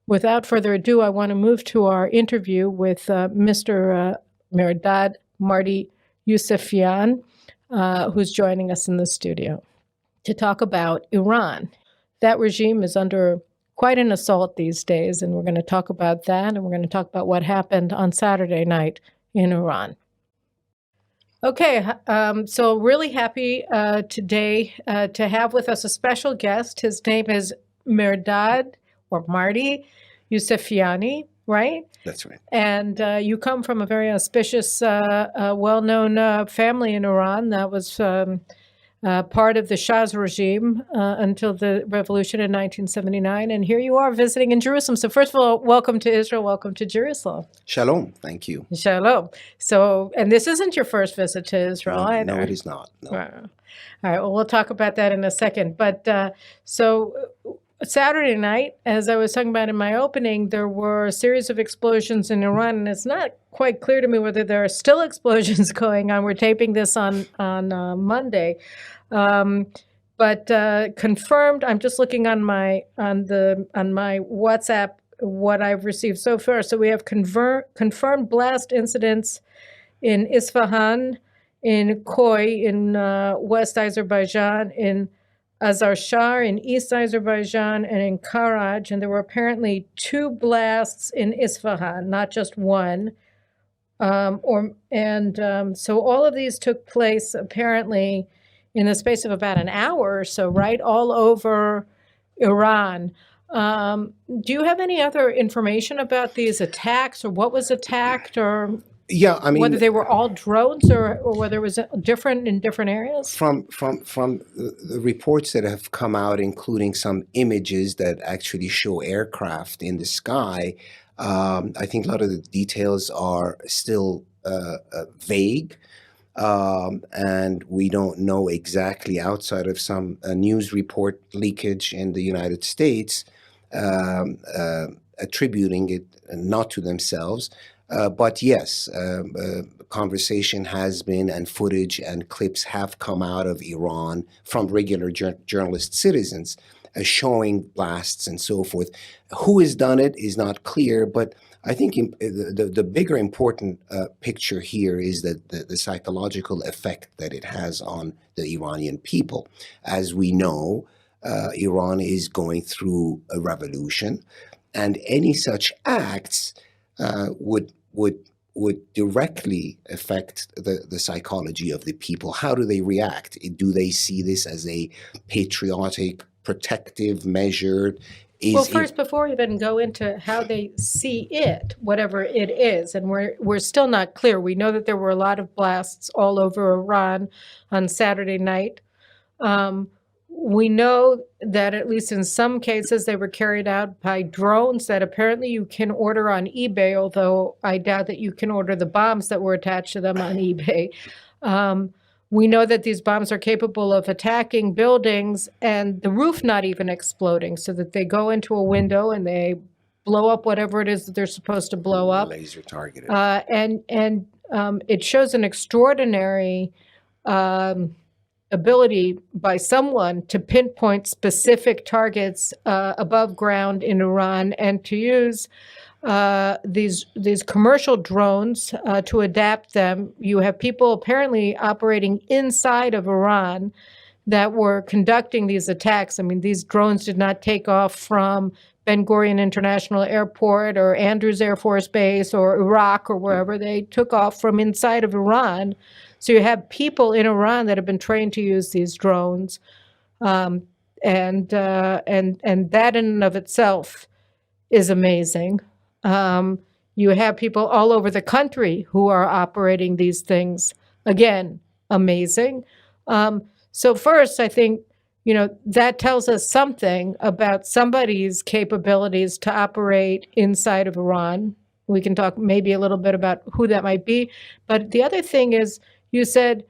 Without further ado, I want to move to our interview with Mr. Mehrdad Marty Yousefian, who's joining us in the studio to talk about Iran. That regime is under quite an assault these days, and we're going to talk about that, and we're going to talk about what happened on Saturday night in Iran. Okay, so really happy today to have with us a special guest. His name is Mehrdad, or Marty Yousefiani, right? That's right. And you come from a very auspicious, well-known family in Iran that was part of the Shah's regime until the revolution in 1979. And here you are visiting in Jerusalem. So first of all, welcome to Israel. Welcome to Jerusalem. Shalom. Thank you. Shalom. So, and this isn't your first visit to Israel either. No, it is not. No. All right. Well, we'll talk about that in a second. But so Saturday night, as I was talking about in my opening, there were a series of explosions in Iran, and it's not quite clear to me whether there are still explosions going on. We're taping this on Monday, but confirmed. I'm just looking on my WhatsApp what I've received so far. So we have confirmed blast incidents in Isfahan, in Khoy, in West Azerbaijan, in Azar Shah in East Azerbaijan, and in Karaj, and there were apparently 2 blasts in Isfahan, not just one. So all of these took place apparently in the space of about an hour or so, right, all over Iran. Do you have any other information about these attacks, or what was attacked, or? Yeah, I mean, whether they were all drones or whether it was different in different areas? From the reports that have come out, including some images that actually show aircraft in the sky, I think a lot of the details are still vague, and we don't know exactly, outside of some news report leakage in the United States, attributing it not to themselves. But yes, conversation has been, and footage and clips have come out of Iran from regular journalist citizens showing blasts and so forth. Who has done it is not clear, but I think the bigger important picture here is that the psychological effect that it has on the Iranian people. As we know, Iran is going through a revolution, and any such acts would directly affect the psychology of the people. How do they react? Do they see this as a patriotic, protective measure? Well, first, before we even go into how they see it, whatever it is, and we're still not clear. We know that there were a lot of blasts all over Iran on Saturday night. We know that at least in some cases they were carried out by drones that apparently you can order on eBay, although I doubt that you can order the bombs that were attached to them on eBay. We know that these bombs are capable of attacking buildings and the roof not even exploding, so that they go into a window and they blow up whatever it is that they're supposed to blow up. Laser targeted. It shows an extraordinary ability by someone to pinpoint specific targets above ground in Iran, and to use these commercial drones to adapt them. You have people apparently operating inside of Iran that were conducting these attacks. I mean, these drones did not take off from Ben Gurion International Airport or Andrews Air Force Base or Iraq or wherever. They took off from inside of Iran. So you have people in Iran that have been trained to use these drones, and that in and of itself is amazing. You have people all over the country who are operating these things. Again, amazing. So first, I think, that tells us something about somebody's capabilities to operate inside of Iran. We can talk maybe a little bit about who that might be. But the other thing is, you said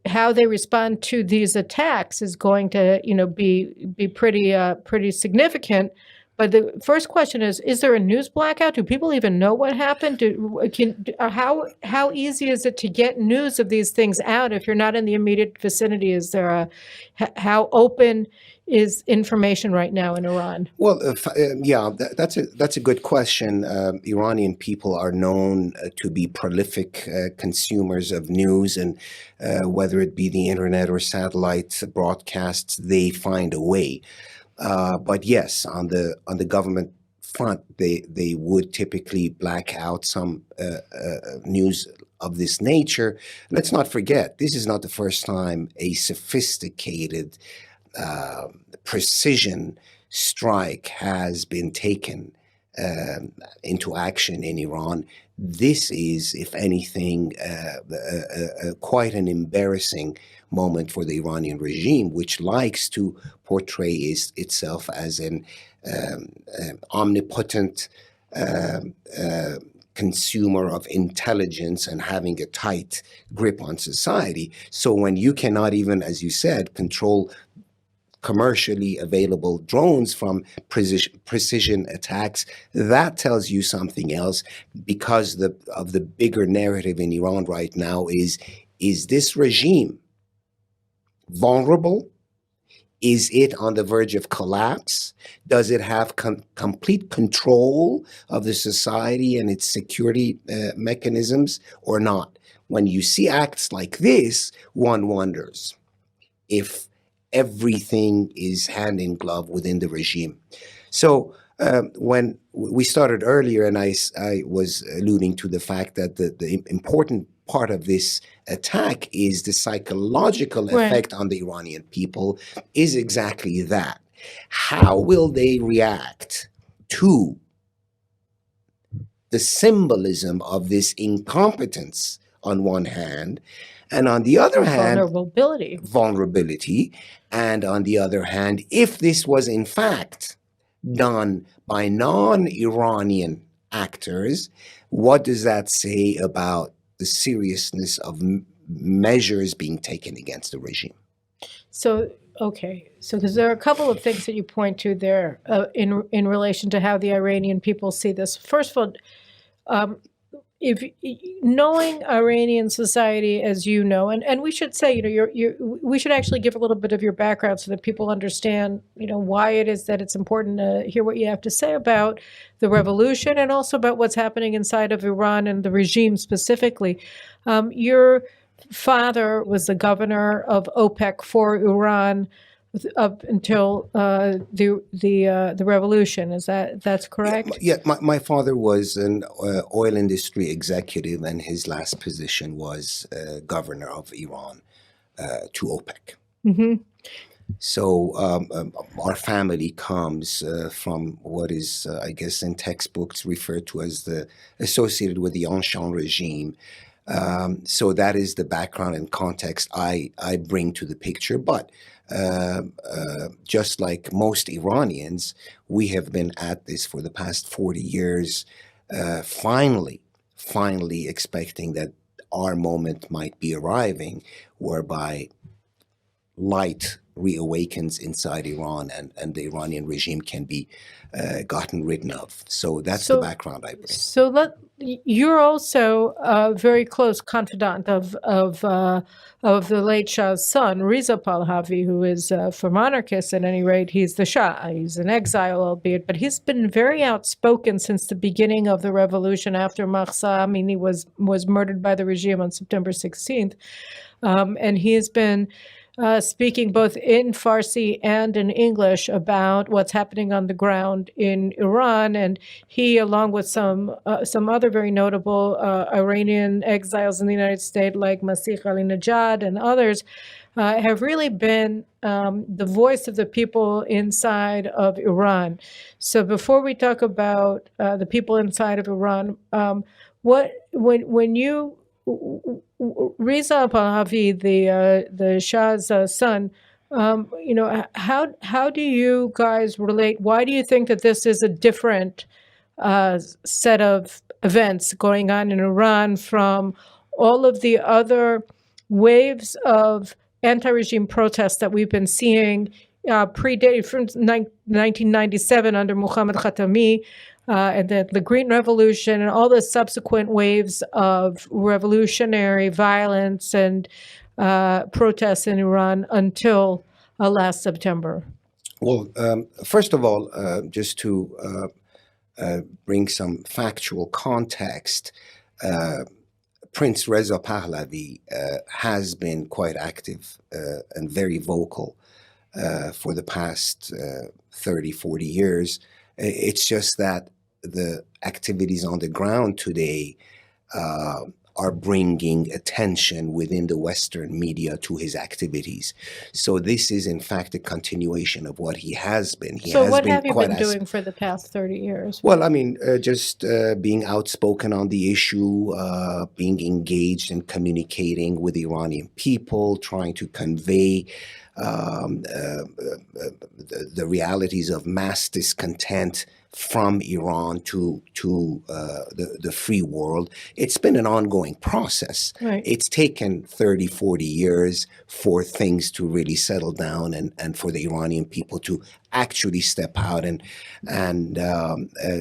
how they respond to these attacks is going to, be pretty significant. But the first question is there a news blackout? Do people even know what happened? How easy is it to get news of these things out if you're not in the immediate vicinity? Is there how open is information right now in Iran? Well, yeah, that's a good question. Iranian people are known to be prolific consumers of news, and whether it be the internet or satellite broadcasts, they find a way. But yes, on the government front, they would typically black out some news of this nature. Let's not forget, this is not the first time a sophisticated precision strike has been taken into action in Iran. This is, if anything, quite an embarrassing moment for the Iranian regime, which likes to portray itself as an omnipotent consumer of intelligence and having a tight grip on society. So when you cannot even, as you said, control commercially available drones from precision attacks, that tells you something else, because of the bigger narrative in Iran right now is this regime vulnerable? Is it on the verge of collapse? Does it have complete control of the society and its security mechanisms or not? When you see acts like this, one wonders if everything is hand in glove within the regime. So when we started earlier, and I was alluding to the fact that the important part of this attack is the psychological effect on the Iranian people, is exactly that. How will they react to the symbolism of this incompetence on one hand, and on the other hand, vulnerability, and on the other hand, if this was in fact done by non-Iranian actors, what does that say about the seriousness of measures being taken against the regime? So, okay. So, because there are a couple of things that you point to there in relation to how the Iranian people see this. First of all, if knowing Iranian society as you know, and we should say, we should actually give a little bit of your background so that people understand, why it is that it's important to hear what you have to say about the revolution and also about what's happening inside of Iran and the regime specifically. Your father was the governor of OPEC for Iran up until the revolution. That's correct? Yeah, my father was an oil industry executive, and his last position was governor of Iran to OPEC. Mm-hmm. So our family comes from what is, I guess, in textbooks referred to as associated with the ancien regime. So that is the background and context I bring to the picture. But just like most Iranians, we have been at this for the past 40 years, finally expecting that our moment might be arriving, whereby light reawakens inside Iran and the Iranian regime can be gotten rid of. So that's the background I bring. So you're also a very close confidant of the late Shah's son, Reza Pahlavi, who is, for monarchists at any rate, he's the Shah. He's in exile, albeit, but he's been very outspoken since the beginning of the revolution after Mahsa Amini was murdered by the regime on September 16th. And he has been speaking both in Farsi and in English about what's happening on the ground in Iran. And he, along with some other very notable Iranian exiles in the United States, like Masih Ali-Najad and others, have really been the voice of the people inside of Iran. So before we talk about the people inside of Iran, when you Reza Pahlavi, the Shah's son, how do you guys relate? Why do you think that this is a different set of events going on in Iran from all of the other waves of anti-regime protests that we've been seeing predated from 1997 under Muhammad Khatami, and then the Green Revolution and all the subsequent waves of revolutionary violence and protests in Iran until last September. Well, first of all, just to bring some factual context, Prince Reza Pahlavi has been quite active and very vocal for the past 30, 40 years. It's just that the activities on the ground today are bringing attention within the Western media to his activities. So this is, in fact, a continuation of what he has been. He So has what been have you quite been doing for the past 30 years? well, I mean, just being outspoken on the issue, being engaged and communicating with the Iranian people, trying to convey the realities of mass discontent from Iran to the free world. It's been an ongoing process. Right. It's taken 30, 40 years for things to really settle down and for the Iranian people to actually step out and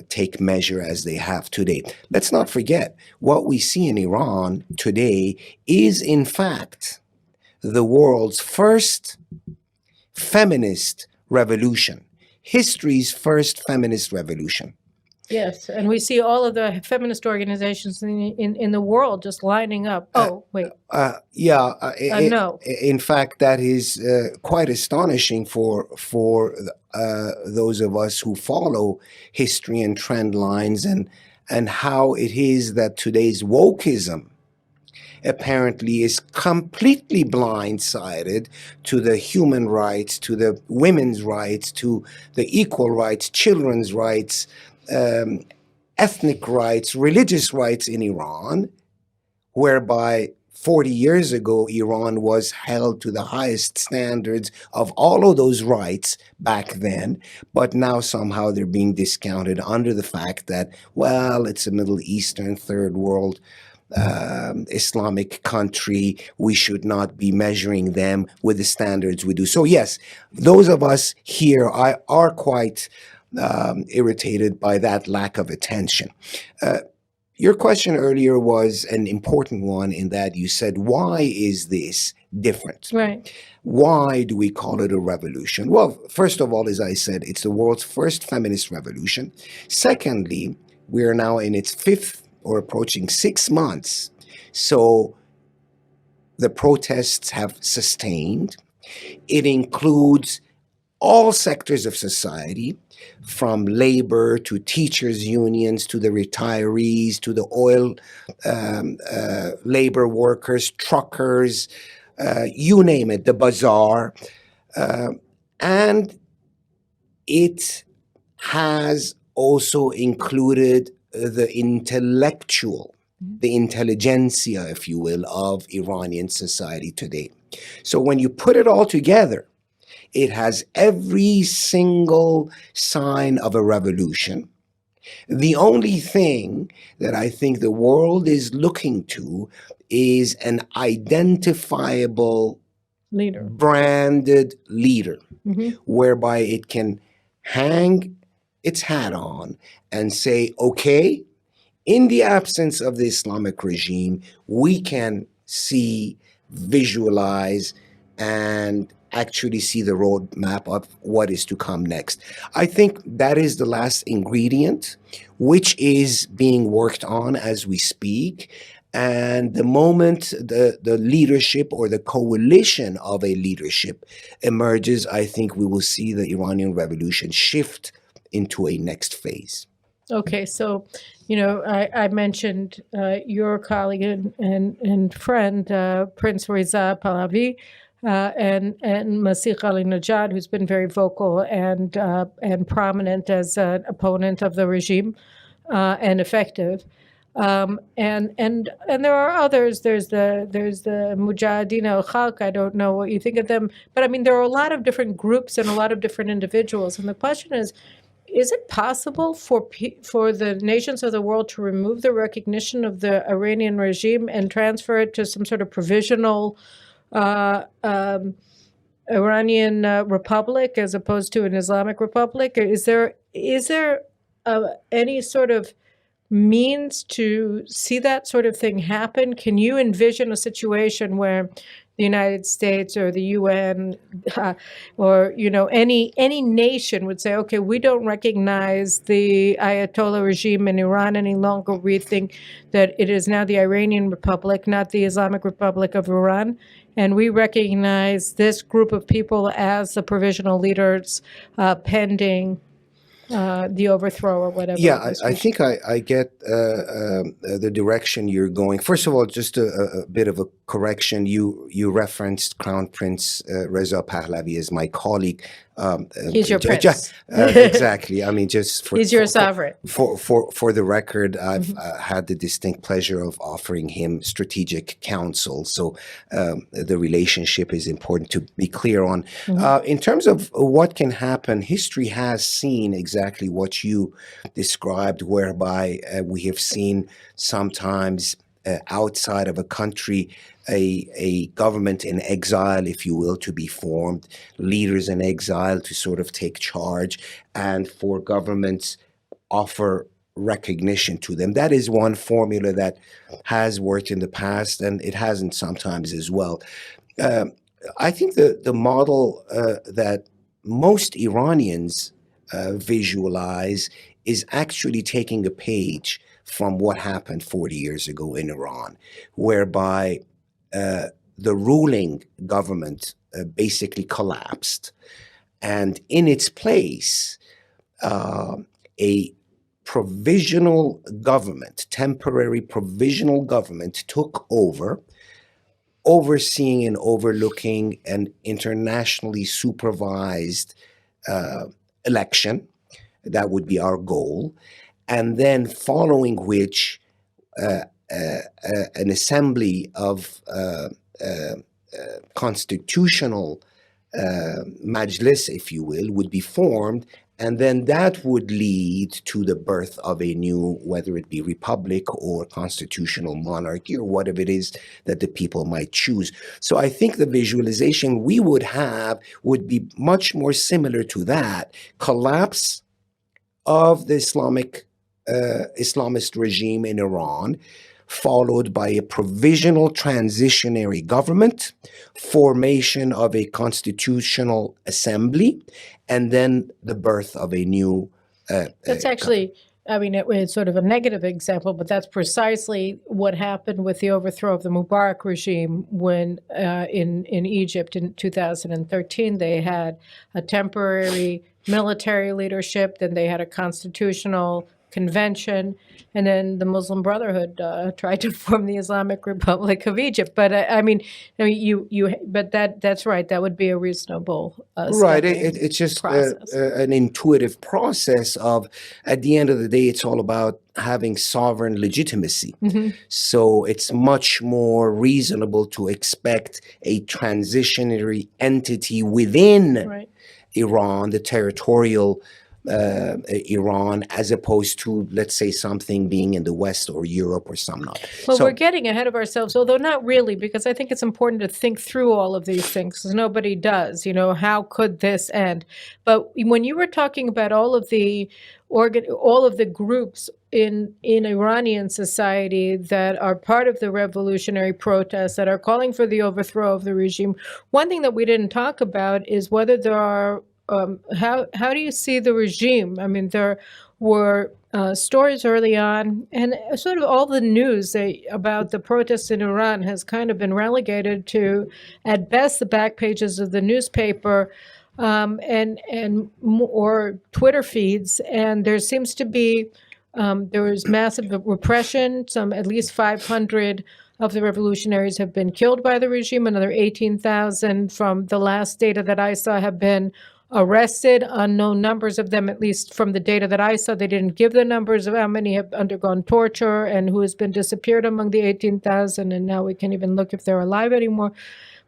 take measure as they have today. Let's not forget, what we see in Iran today is, in fact, the world's first feminist revolution, history's first feminist revolution. Yes, and we see all of the feminist organizations in the world just lining up. Oh, wait. No. In fact, that is quite astonishing for those of us who follow history and trend lines, and how it is that today's wokeism apparently is completely blindsided to the human rights, to the women's rights, to the equal rights, children's rights, ethnic rights, religious rights in Iran, whereby 40 years ago, Iran was held to the highest standards of all of those rights back then, but now somehow they're being discounted under the fact that, well, it's a Middle Eastern third world Islamic country. We should not be measuring them with the standards we do. So yes, those of us here are quite irritated by that lack of attention. Your question earlier was an important one in that you said, why is this different? Right. Why do we call it a revolution? Well, first of all, as I said, it's the world's first feminist revolution. Secondly, we are now in its fifth or approaching 6 months. So the protests have sustained. It includes all sectors of society, from labor to teachers' unions to the retirees to the oil labor workers, truckers, you name it, the bazaar. And it has also included the intellectual, the intelligentsia, if you will, of Iranian society today. So when you put it all together, it has every single sign of a revolution. The only thing that I think the world is looking to is an identifiable leader, branded leader, whereby it can hang its hat on and say, okay, in the absence of the Islamic regime, we can see, visualize, and actually see the roadmap of what is to come next. I think that is the last ingredient, which is being worked on as we speak. And the moment the leadership or the coalition of a leadership emerges, I think we will see the Iranian revolution shift into a next phase. Okay, so, I mentioned your colleague and friend, Prince Reza Pahlavi, and Masih Ali-Najad, who's been very vocal and prominent as an opponent of the regime and effective. And there are others. There's the Mujahideen al-Khalq. I don't know what you think of them, but I mean, there are a lot of different groups and a lot of different individuals. And the question is it possible for the nations of the world to remove the recognition of the Iranian regime and transfer it to some sort of provisional Iranian republic as opposed to an Islamic republic? Is there any sort of means to see that sort of thing happen? Can you envision a situation where the United States or the UN or any nation would say, okay, we don't recognize the Ayatollah regime in Iran any longer. We think that it is now the Iranian Republic, not the Islamic Republic of Iran, and we recognize this group of people as the provisional leaders pending the overthrow or whatever. Yeah, of this I regime. think I get the direction you're going. First of all, just a bit of a correction. You referenced Crown Prince Reza Pahlavi as my colleague. He's your prince. Exactly. I mean, just He's your sovereign. For the record, I've had the distinct pleasure of offering him strategic counsel. So the relationship is important to be clear on. In terms of what can happen, history has seen exactly what you described, whereby we have seen sometimes outside of a country a government in exile, if you will, to be formed, leaders in exile to sort of take charge, and for governments offer recognition to them. That is one formula that has worked in the past, and it hasn't sometimes as well. I think the model that most Iranians visualize is actually taking a page from what happened 40 years ago in Iran, whereby the ruling government basically collapsed, and in its place, a provisional government, temporary provisional government, took over, overseeing and overlooking an internationally supervised election. That would be our goal. And then following which an assembly of constitutional majlis, if you will, would be formed, and then that would lead to the birth of a new, whether it be republic or constitutional monarchy or whatever it is that the people might choose. So I think the visualization we would have would be much more similar to that collapse of the Islamist regime in Iran, followed by a provisional transitionary government, formation of a constitutional assembly, and then the birth of a new. That's actually, I mean, it's sort of a negative example, but that's precisely what happened with the overthrow of the Mubarak regime when in Egypt in 2013, they had a temporary military leadership, then they had a constitutional convention, and then the Muslim Brotherhood tried to form the Islamic Republic of Egypt. But but that's right. That would be a reasonable right. It's just an intuitive process of, at the end of the day, it's all about having sovereign legitimacy. So it's much more reasonable to expect a transitionary entity within Iran, the territorial Iran, as opposed to, let's say, something being in the West or Europe or some not. Well, we're getting ahead of ourselves, although not really, because I think it's important to think through all of these things, because nobody does. How could this end? But when you were talking about all of the groups in Iranian society that are part of the revolutionary protests, that are calling for the overthrow of the regime, one thing that we didn't talk about is whether there are how do you see the regime? I mean, there were stories early on, and sort of all the news about the protests in Iran has kind of been relegated to, at best, the back pages of the newspaper or Twitter feeds. And there seems to be there was massive repression. At least 500 of the revolutionaries have been killed by the regime. Another 18,000 from the last data that I saw have been arrested. Unknown numbers of them, at least from the data that I saw. They didn't give the numbers of how many have undergone torture and who has been disappeared among the 18,000. And now we can't even look if they're alive anymore.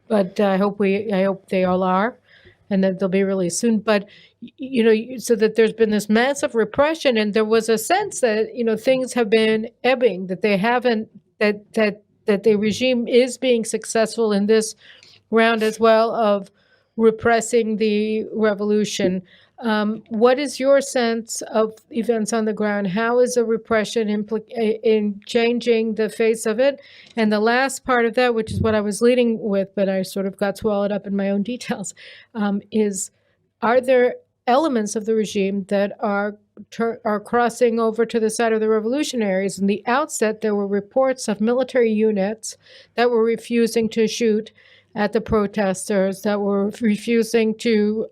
But I hope they all are, and that they'll be really soon. But so that there's been this massive repression, and there was a sense that things have been ebbing, that they haven't, that the regime is being successful in this round as well of repressing the revolution. What is your sense of events on the ground? How is a repression in changing the face of it? And the last part of that, which is what I was leading with, but I sort of got swallowed up in my own details, is are there elements of the regime that are crossing over to the side of the revolutionaries? In the outset, there were reports of military units that were refusing to shoot at the protesters, that were refusing to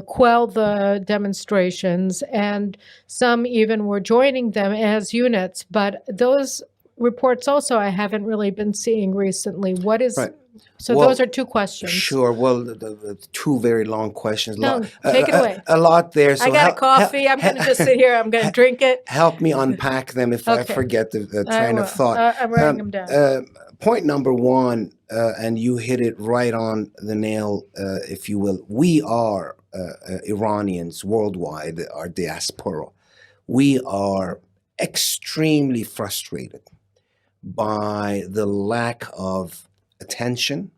quell the demonstrations, and some even were joining them as units. But those reports also I haven't really been seeing recently. What is Right. so? Well, those are two questions. Sure. Well, the two very long questions. No, take it away. A lot there. So I got a coffee. I'm going to just sit here. I'm going to drink it. Help me unpack them if I Okay. forget the I train will. of thought. I'm writing them down. Point number one, and you hit it right on the nail, if you will. We are Iranians worldwide, our diaspora. We are extremely frustrated by the lack of attention,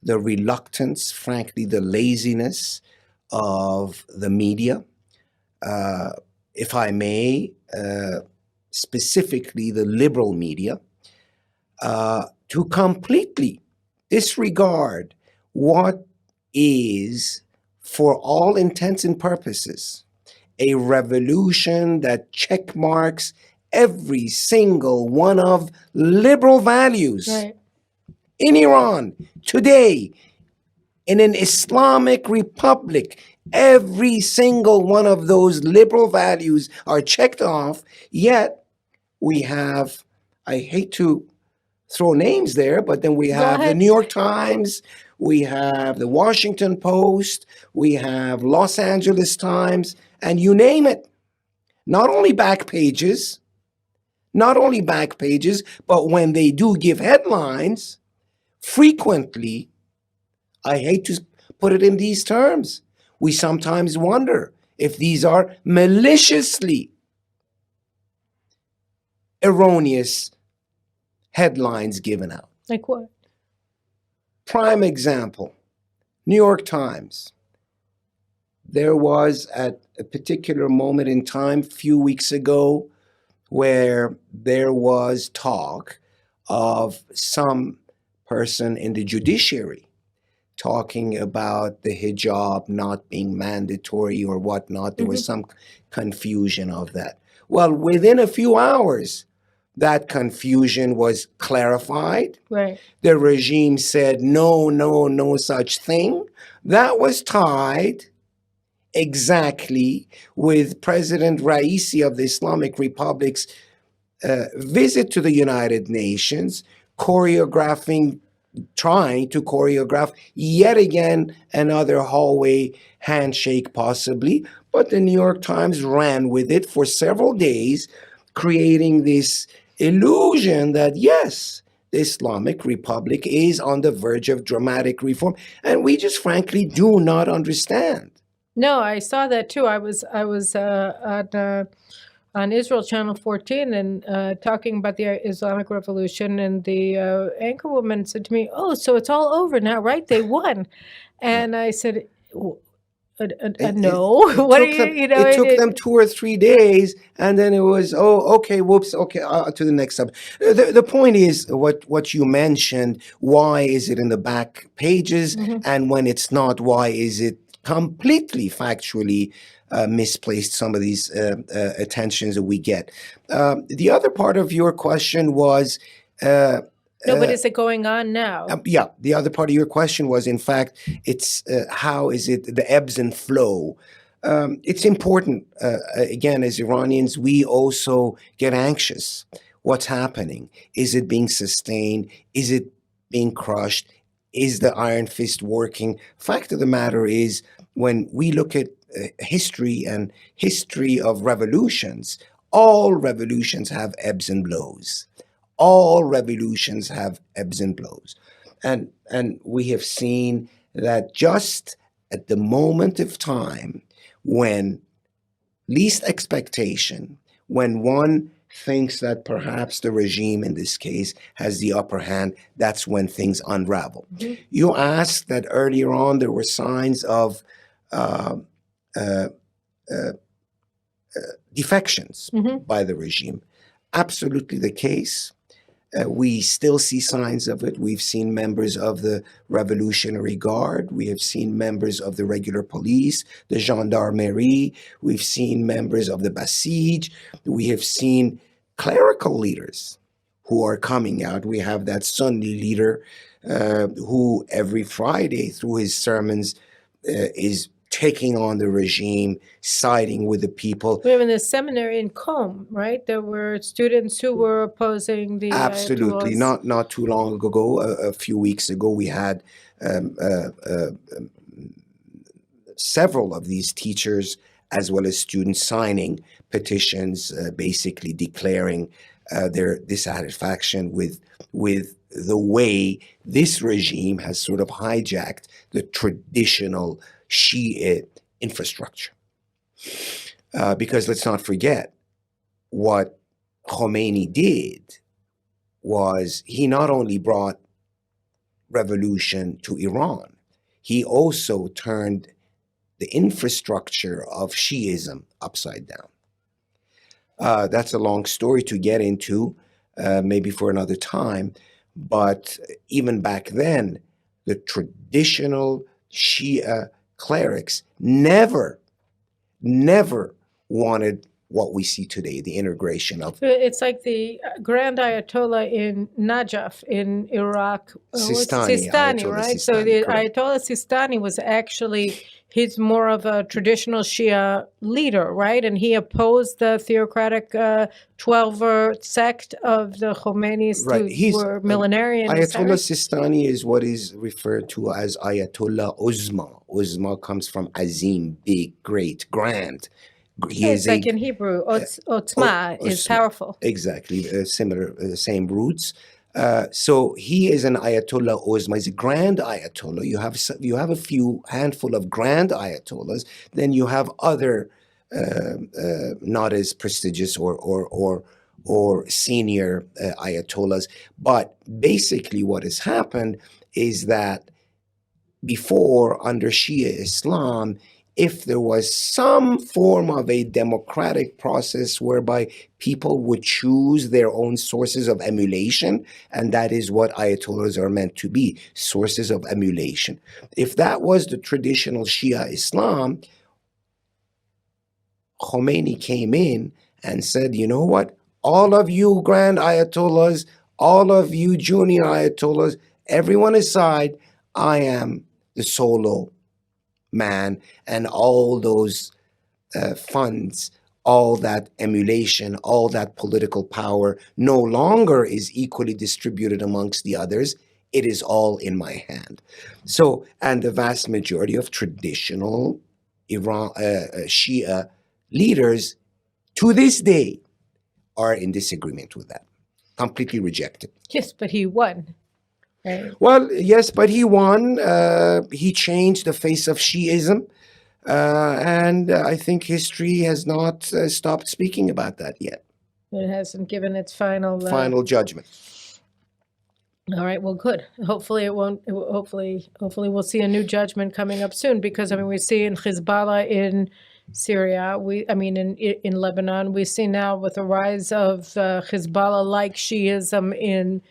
the reluctance, frankly, the laziness of the media, if I may, specifically the liberal media, to completely disregard what is, for all intents and purposes, a revolution that checkmarks every single one of liberal values. Right. In Iran today, in an Islamic republic, every single one of those liberal values are checked off, yet we have, I hate to throw names there, but then we have the ahead. New York Times, we have the Washington Post, we have Los Angeles Times, and you name it. Not only back pages, but when they do give headlines, frequently, I hate to put it in these terms, we sometimes wonder if these are maliciously erroneous headlines given out. Like what? Prime example, New York Times. There was at a particular moment in time, a few weeks ago, where there was talk of some person in the judiciary talking about the hijab not being mandatory or whatnot. There was some confusion of that. Well, within a few hours, that confusion was clarified. Right. The regime said, no such thing. That was tied exactly with President Raisi of the Islamic Republic's visit to the United Nations, trying to choreograph yet again another hallway handshake possibly. But the New York Times ran with it for several days, creating this illusion that yes, the Islamic Republic is on the verge of dramatic reform. And we just frankly do not understand. No, I saw that too. I was on Israel Channel 14 and talking about the Islamic Revolution, and the anchor woman said to me, "Oh, so it's all over now, right? They won." And I said, no. What are you? You know, it took them 2 or 3 days, and then it was, oh, okay, whoops, okay, to the next subject. The point is what you mentioned. Why is it in the back pages, and when it's not, why is it completely factually misplaced? Some of these attentions that we get. The other part of your question was. No, but is it going on now? Yeah, the other part of your question was, in fact, it's how is it the ebbs and flow? It's important. Again, as Iranians, we also get anxious. What's happening? Is it being sustained? Is it being crushed? Is the iron fist working? Fact of the matter is, when we look at history and history of revolutions, all revolutions have ebbs and flows. All revolutions have ebbs and flows. And we have seen that just at the moment of time when least expectation, when one thinks that perhaps the regime in this case has the upper hand, that's when things unravel. You asked that earlier on there were signs of uh, uh, defections by the regime. Absolutely the case. We still see signs of it. We've seen members of the Revolutionary Guard. We have seen members of the regular police, the gendarmerie. We've seen members of the Basij. We have seen clerical leaders who are coming out. We have that Sunni leader who every Friday through his sermons is taking on the regime, siding with the people. We have in the seminary in Qom, right? There were students who were opposing the Absolutely. Ayatollahs. Not too long ago, a few weeks ago, we had several of these teachers as well as students signing petitions, basically declaring their dissatisfaction with the way this regime has sort of hijacked the traditional Shia infrastructure. Because let's not forget, what Khomeini did was he not only brought revolution to Iran, he also turned the infrastructure of Shiism upside down. That's a long story to get into, maybe for another time. But even back then, the traditional Shia clerics never wanted what we see today, the integration of It's like the Grand Ayatollah in Najaf in Iraq. Sistani, Sistani, Ayatollah right? So Sistani, the correct. Ayatollah Sistani was actually, he's more of a traditional Shia leader, right? And he opposed the theocratic 12er sect of the Khomeinis Right. who He's were millenarian. Ayatollah Sistani is what is referred to as Ayatollah Uzma. Uzma comes from Azim, big, great, grand. He It's is like a in Hebrew, Otzma is Osma- powerful. exactly similar, same roots. So he is an Ayatollah Uzma. He's a grand Ayatollah. You have a few handful of grand Ayatollahs. Then you have other not as prestigious or senior Ayatollahs. But basically, what has happened is that before, under Shia Islam, if there was some form of a democratic process whereby people would choose their own sources of emulation, and that is what Ayatollahs are meant to be, sources of emulation. If that was the traditional Shia Islam, Khomeini came in and said, you know what? All of you grand Ayatollahs, all of you junior Ayatollahs, everyone aside, I am the solo man, and all those funds, all that emulation, all that political power no longer is equally distributed amongst the others. It is all in my hand. So, and the vast majority of traditional Iran Shia leaders to this day are in disagreement with that, completely rejected. Yes, but he won. Right. Well, yes, but he won. He changed the face of Shiism. And I think history has not stopped speaking about that yet. It hasn't given its final Final judgment. All right, well, good. Hopefully it won't, hopefully we'll see a new judgment coming up soon, because I mean, we see in Hezbollah in Syria, in Lebanon, we see now with the rise of Hezbollah-like Shiism in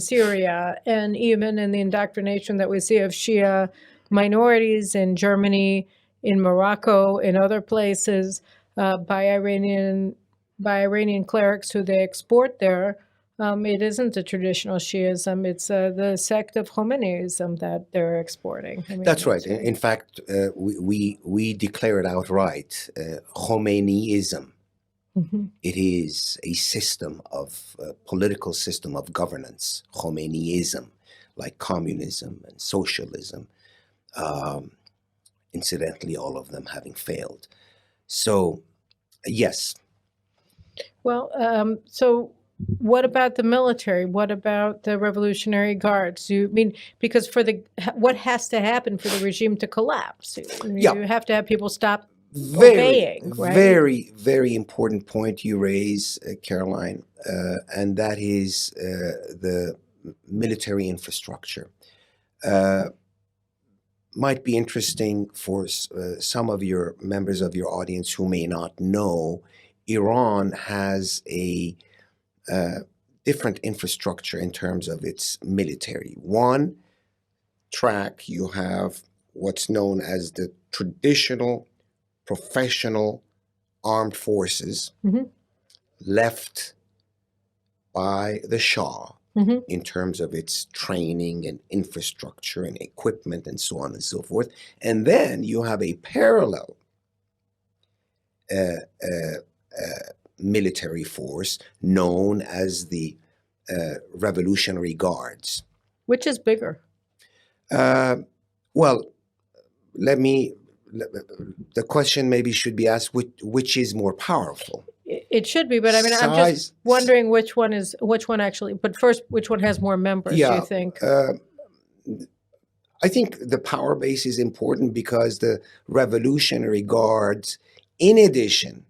Syria, and even in the indoctrination that we see of Shia minorities in Germany, in Morocco, in other places, by Iranian clerics who they export there. It isn't a traditional Shiism; it's the sect of Khomeinism that they're exporting. I mean, That's right. In fact, we declare it outright: Khomeinism. It is a system of political system of governance. Khomeinism, like communism and socialism. Incidentally, all of them having failed. So, yes. Well, so what about the military? What about the Revolutionary Guards? Because what has to happen for the regime to collapse? You have to have people stop obeying, right? very, very important point you raise, Caroline, and that is the military infrastructure. Might be interesting for some of your members of your audience who may not know. Iran has a different infrastructure in terms of its military. One track, you have what's known as the traditional professional armed forces Mhm. left by the Shah Mhm. in terms of its training and infrastructure and equipment and so on and so forth. And then you have a parallel uh, uh, military force known as the Revolutionary Guards. Which is bigger? Uh, well, let me. The question maybe should be asked: which is more powerful? It should be, but I mean, I'm just wondering which one actually. But first, which one has more members? Yeah, do you think? I think the power base is important because the Revolutionary Guards, in addition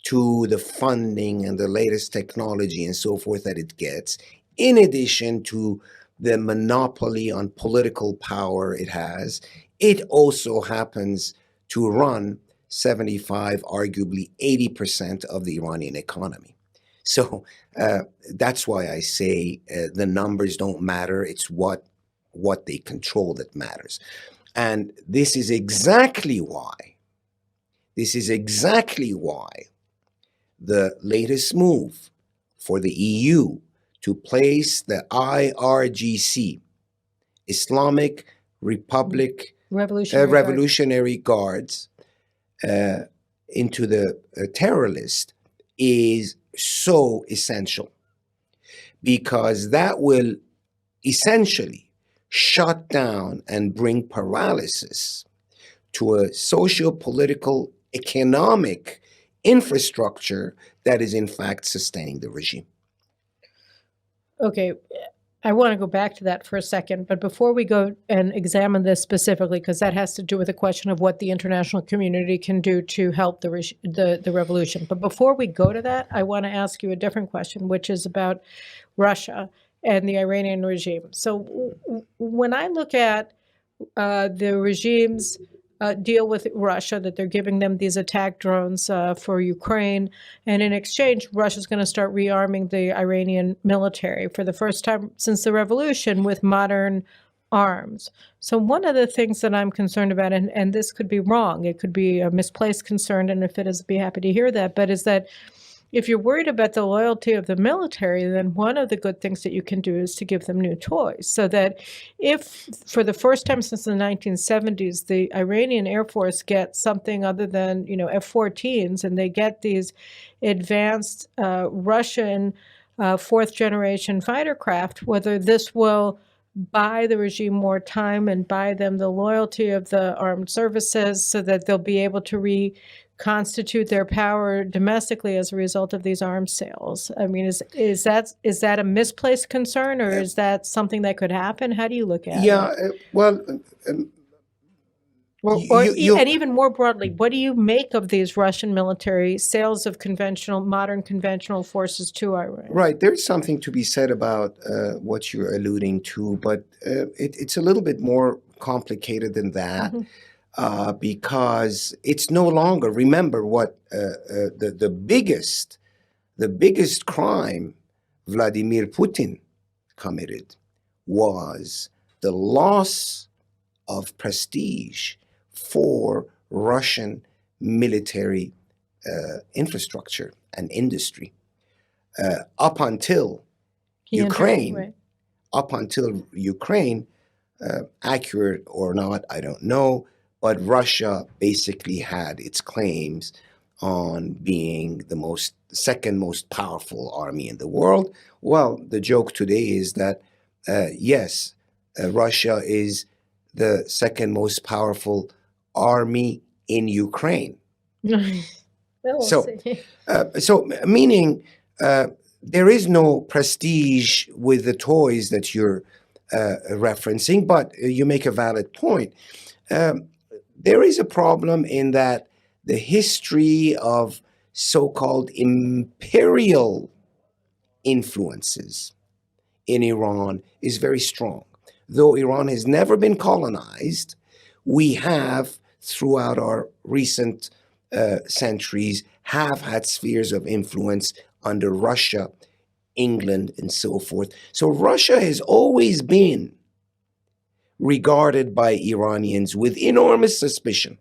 to the funding and the latest technology and so forth that it gets, in addition to the monopoly on political power it has, it also happens to run 75, arguably 80% of the Iranian economy. So that's why I say the numbers don't matter. It's what they control that matters. And this is exactly why the latest move for the EU to place the IRGC, Islamic Republic Revolutionary Guards, into the terror list is so essential, because that will essentially shut down and bring paralysis to a socio-political, economic infrastructure that is in fact sustaining the regime. Okay, I want to go back to that for a second, but before we go and examine this specifically, because that has to do with the question of what the international community can do to help the revolution. But before we go to that, I want to ask you a different question, which is about Russia and the Iranian regime. So when I look at the regime's deal with Russia, that they're giving them these attack drones for Ukraine, and in exchange, Russia's going to start rearming the Iranian military for the first time since the revolution with modern arms. So one of the things that I'm concerned about, and this could be wrong, it could be a misplaced concern, and if it is, I'd be happy to hear that, but is that if you're worried about the loyalty of the military, then one of the good things that you can do is to give them new toys. So that if, for the first time since the 1970s, the Iranian Air Force gets something other than, F-14s, and they get these advanced Russian fourth-generation fighter craft, whether this will buy the regime more time and buy them the loyalty of the armed services so that they'll be able to reconstitute their power domestically as a result of these arms sales. I mean, is that a misplaced concern, or is that something that could happen? How do you look at it? And even more broadly, what do you make of these Russian military sales of modern conventional forces to Iran? Right. There's something to be said about what you're alluding to, but it's a little bit more complicated than that. Mm-hmm. Because it's no longer, remember what the biggest crime Vladimir Putin committed was the loss of prestige for Russian military infrastructure and industry. Up until Ukraine, accurate or not, I don't know, but Russia basically had its claims on being the second most powerful army in the world. Well, the joke today is that, yes, Russia is the second most powerful army in Ukraine. So meaning there is no prestige with the toys that you're referencing, but you make a valid point. There is a problem in that the history of so-called imperial influences in Iran is very strong. Though Iran has never been colonized, we have, throughout our recent centuries, have had spheres of influence under Russia, England, and so forth. So Russia has always been regarded by Iranians with enormous suspicion.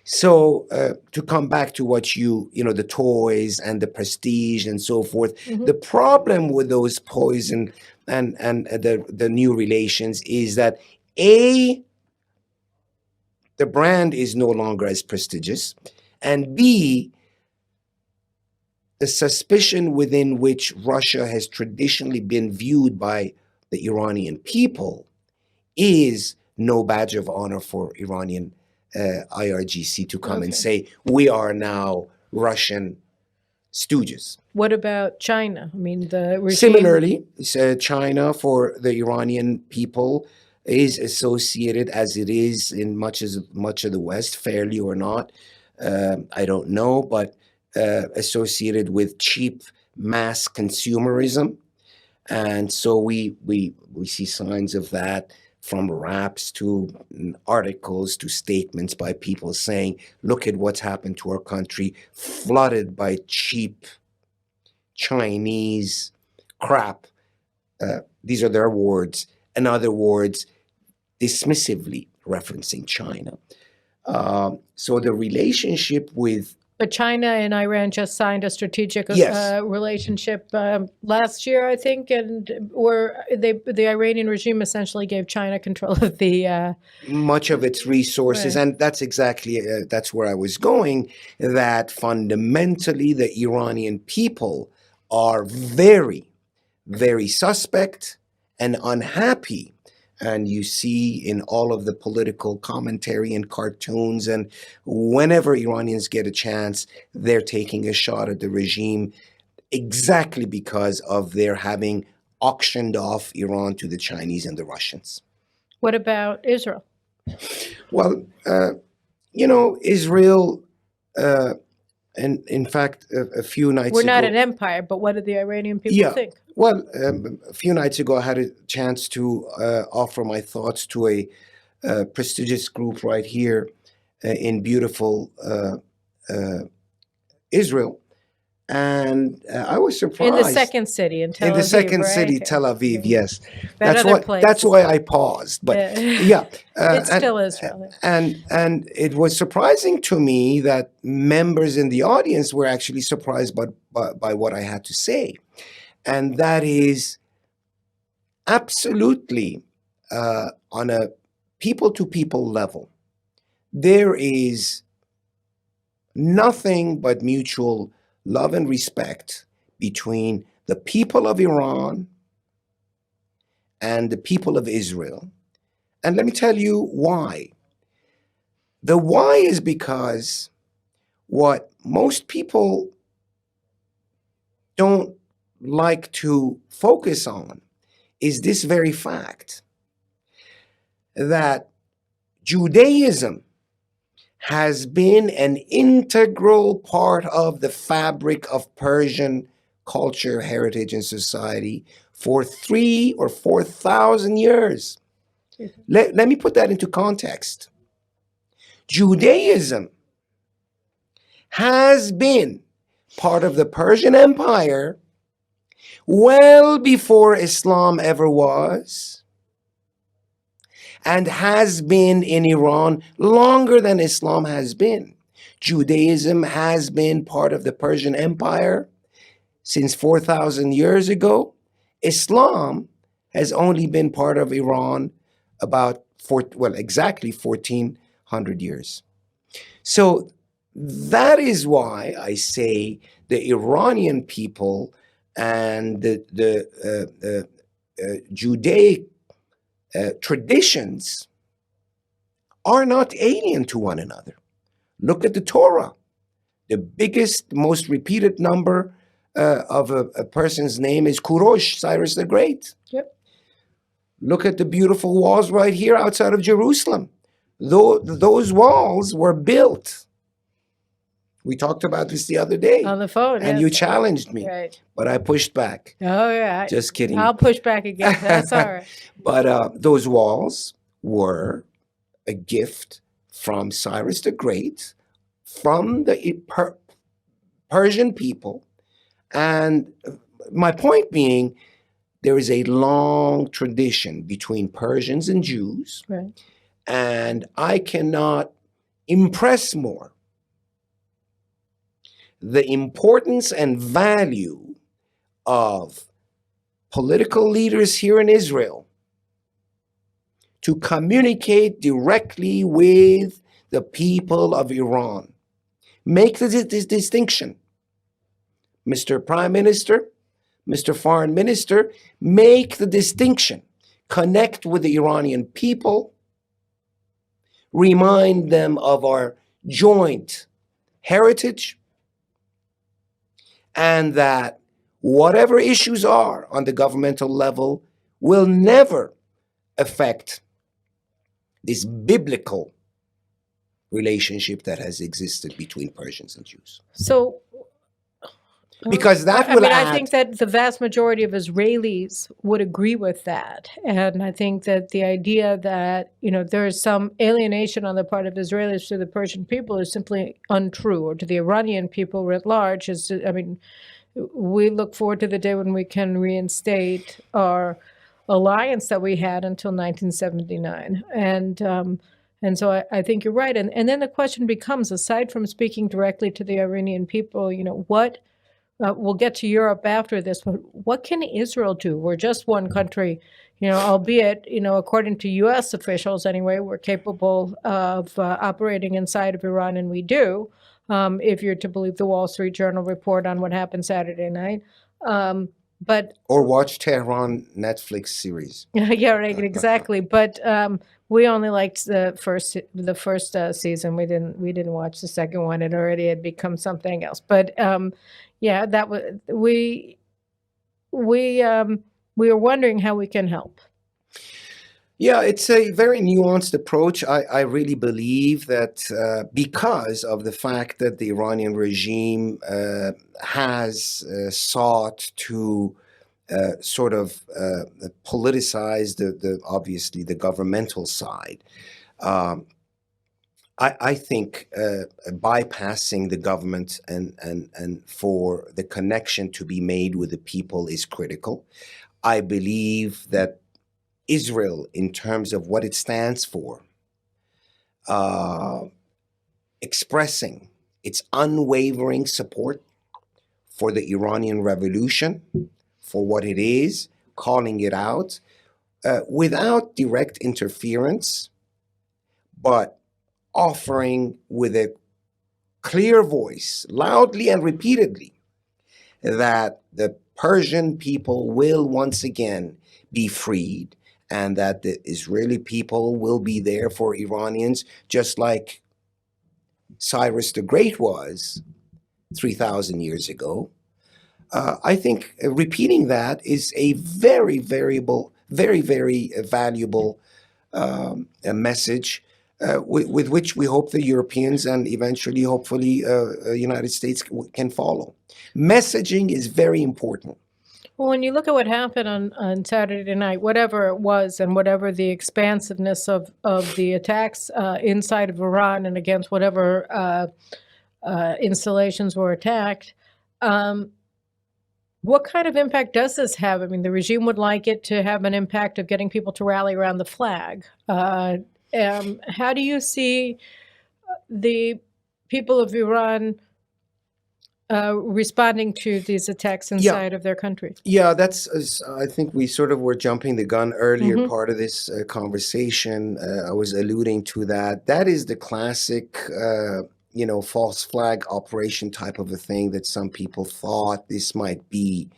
So to come back to what the toys and the prestige and so forth, the problem with those poison and the new relations is that A, the brand is no longer as prestigious, and B, the suspicion within which Russia has traditionally been viewed by the Iranian people is no badge of honor for Iranian IRGC to come and say, we are now Russian stooges. What about China? I mean, the regime... Similarly, China for the Iranian people is associated, as it is in much of the West, fairly or not, I don't know, but associated with cheap mass consumerism. And so we see signs of that, from raps to articles to statements by people saying, look at what's happened to our country, flooded by cheap Chinese crap. These are their words. In other words, dismissively referencing China. So the relationship with... But China and Iran just signed a strategic Yes. Relationship last year, I think, and the Iranian regime essentially gave China control of the... much of its resources. Right. And that's exactly, that's where I was going, that fundamentally the Iranian people are very, very suspect and unhappy. And you see in all of the political commentary and cartoons, and whenever Iranians get a chance, they're taking a shot at the regime exactly because of their having auctioned off Iran to the Chinese and the Russians. What about Israel? Well, Israel, and in fact, a few nights ago... We're not an empire, but what do the Iranian people think? Well, a few nights ago, I had a chance to offer my thoughts to a prestigious group right here in beautiful Israel. And I was surprised. In the second city, in Tel Aviv, In the second right? city, Tel Aviv, yes. That other place. That's why I paused. But yeah. It's still Israel. And it was surprising to me that members in the audience were actually surprised by what I had to say. And that is absolutely on a people-to-people level. There is nothing but mutual love and respect between the people of Iran and the people of Israel. And let me tell you why. The why is because what most people don't like to focus on is this very fact that Judaism has been an integral part of the fabric of Persian culture, heritage, and society for 3,000 or 4,000 years. Let me put that into context. Judaism has been part of the Persian Empire well before Islam ever was, and has been in Iran longer than Islam has been. Judaism has been part of the Persian Empire since 4,000 years ago. Islam has only been part of Iran about exactly 1,400 years. So that is why I say the Iranian people and the Judaic traditions are not alien to one another. Look at the Torah. The biggest, most repeated number of a person's name is Kurosh, Cyrus the Great. Yep. Look at the beautiful walls right here outside of Jerusalem. those walls were built. We talked about this the other day, On the phone, and yes. you challenged me, Right. but I pushed back. Oh, yeah. Just kidding. I'll push back again. That's all right. But those walls were a gift from Cyrus the Great, from the Persian people. And my point being, there is a long tradition between Persians and Jews, Right. and I cannot impress more the importance and value of political leaders here in Israel to communicate directly with the people of Iran. Make this distinction. Mr. Prime Minister, Mr. Foreign Minister, make the distinction. Connect with the Iranian people. Remind them of our joint heritage, and that whatever issues are on the governmental level will never affect this biblical relationship that has existed between Persians and Jews. So, Because that I will mean, add. I think that the vast majority of Israelis would agree with that. And I think that the idea that, there is some alienation on the part of Israelis to the Persian people is simply untrue, or to the Iranian people writ large is, I mean, we look forward to the day when we can reinstate our alliance that we had until 1979. And so I think you're right. And then the question becomes, aside from speaking directly to the Iranian people, what we'll get to Europe after this, but what can Israel do? We're just one country, albeit, according to U.S. officials anyway, we're capable of operating inside of Iran, and we do, if you're to believe the Wall Street Journal report on what happened Saturday night. But Or watch Tehran Netflix series. yeah, right, exactly. But we only liked the first season. We didn't watch the second one. It already had become something else. But yeah, that was we are wondering how we can help. Yeah, it's a very nuanced approach. I really believe that because of the fact that the Iranian regime has sought to sort of politicize the obviously the governmental side, I think bypassing the government and for the connection to be made with the people is critical. I believe that Israel, in terms of what it stands for, expressing its unwavering support for the Iranian Revolution, for what it is, calling it out, without direct interference, but offering with a clear voice, loudly and repeatedly, that the Persian people will once again be freed, and that the Israeli people will be there for Iranians, just like Cyrus the Great was 3,000 years ago. I think repeating that is a very valuable message with which we hope the Europeans and eventually, hopefully, United States can follow. Messaging is very important. Well, when you look at what happened on Saturday night, whatever it was, and whatever the expansiveness of the attacks inside of Iran and against whatever installations were attacked, what kind of impact does this have? I mean, the regime would like it to have an impact of getting people to rally around the flag. How do you see the people of Iran responding to these attacks inside of their country? Yeah, I think we sort of were jumping the gun earlier part of this conversation. I was alluding to that. That is the classic, false flag operation type of a thing that some people thought this might be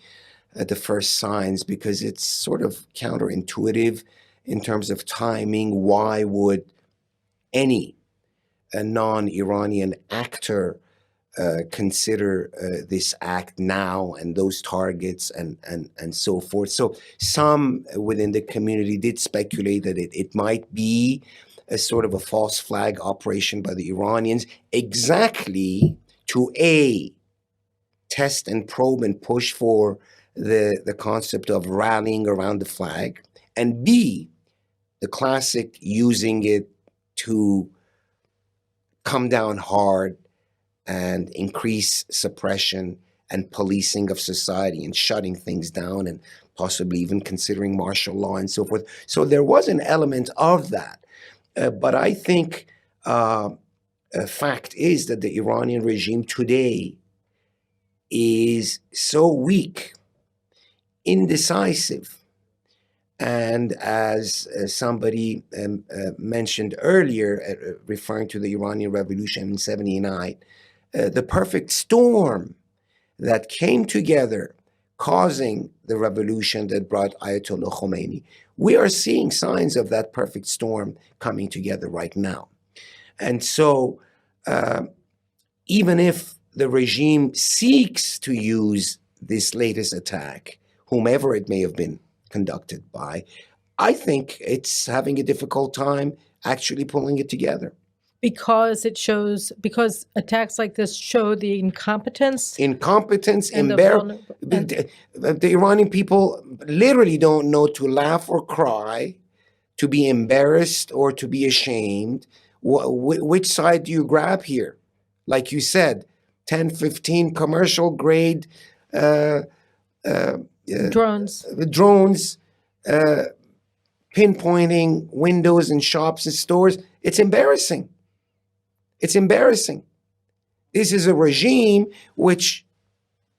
the first signs, because it's sort of counterintuitive in terms of timing. Why would a non-Iranian actor consider this act now, and those targets and so forth? So some within the community did speculate that it might be a sort of a false flag operation by the Iranians, exactly to A, test and probe and push for the concept of rallying around the flag, and B, the classic using it to come down hard and increase suppression and policing of society and shutting things down and possibly even considering martial law and so forth. So there was an element of that. But I think a fact is that the Iranian regime today is so weak, indecisive, and as somebody mentioned earlier, referring to the Iranian Revolution in '79, the perfect storm that came together, causing the revolution that brought Ayatollah Khomeini. We are seeing signs of that perfect storm coming together right now. And so, even if the regime seeks to use this latest attack, whomever it may have been conducted by, I think it's having a difficult time actually pulling it together. Because attacks like this show the incompetence Incompetence, and the Iranian people literally don't know to laugh or cry, to be embarrassed or to be ashamed. Which side do you grab here? Like you said, 10, 15 commercial grade drones pinpointing windows and shops and stores. It's embarrassing. It's embarrassing. This is a regime which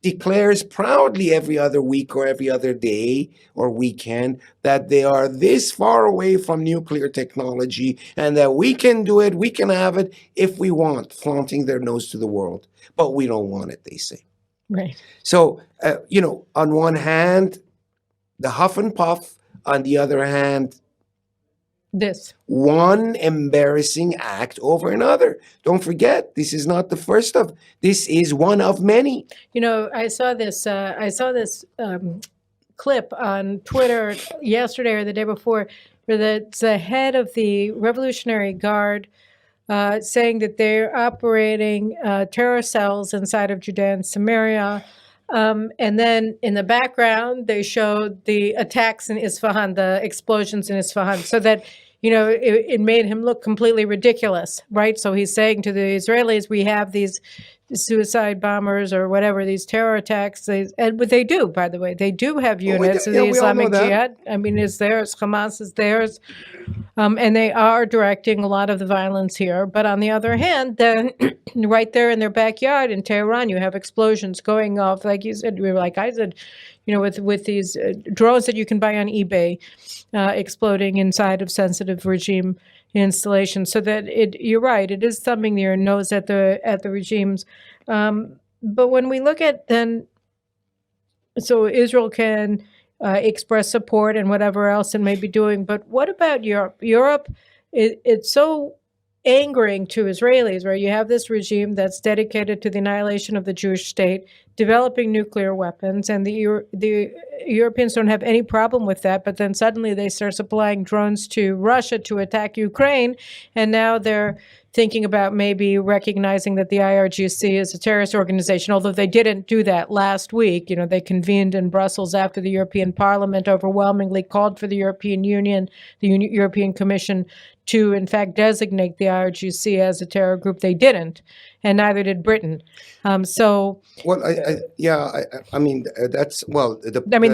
declares proudly every other week or every other day or weekend that they are this far away from nuclear technology and that we can do it, we can have it if we want, flaunting their nose to the world. But we don't want it, they say. Right. So, on one hand, the huff and puff, on the other hand, this one embarrassing act over another. Don't forget, this is not the first of. This is one of many. I saw this. Clip on Twitter yesterday or the day before, where the head of the Revolutionary Guard saying that they're operating terror cells inside of Judea and Samaria. And then in the background, they showed the attacks in Isfahan, the explosions in Isfahan, so that, it made him look completely ridiculous, right? So he's saying to the Israelis, we have these suicide bombers or whatever, these terror attacks. But they do, by the way, they do have units of the Islamic Jihad. I mean, it's theirs, Hamas is theirs. And they are directing a lot of the violence here. But on the other hand, then right there in their backyard in Tehran, you have explosions going off, like you said, like I said, with these drones that you can buy on eBay, exploding inside of sensitive regime installations. So that you're right, it is thumbing their nose at the regimes. But when we look at then, so Israel can express support and whatever else it may be doing. But what about Europe? Europe, it's so angering to Israelis, right? You have this regime that's dedicated to the annihilation of the Jewish state, developing nuclear weapons, and the Europeans don't have any problem with that. But then suddenly they start supplying drones to Russia to attack Ukraine, and now they're thinking about maybe recognizing that the IRGC is a terrorist organization, although they didn't do that last week. They convened in Brussels after the European Parliament overwhelmingly called for the European Union, the European Commission, to, in fact, designate the IRGC as a terror group. They didn't, and neither did Britain. That's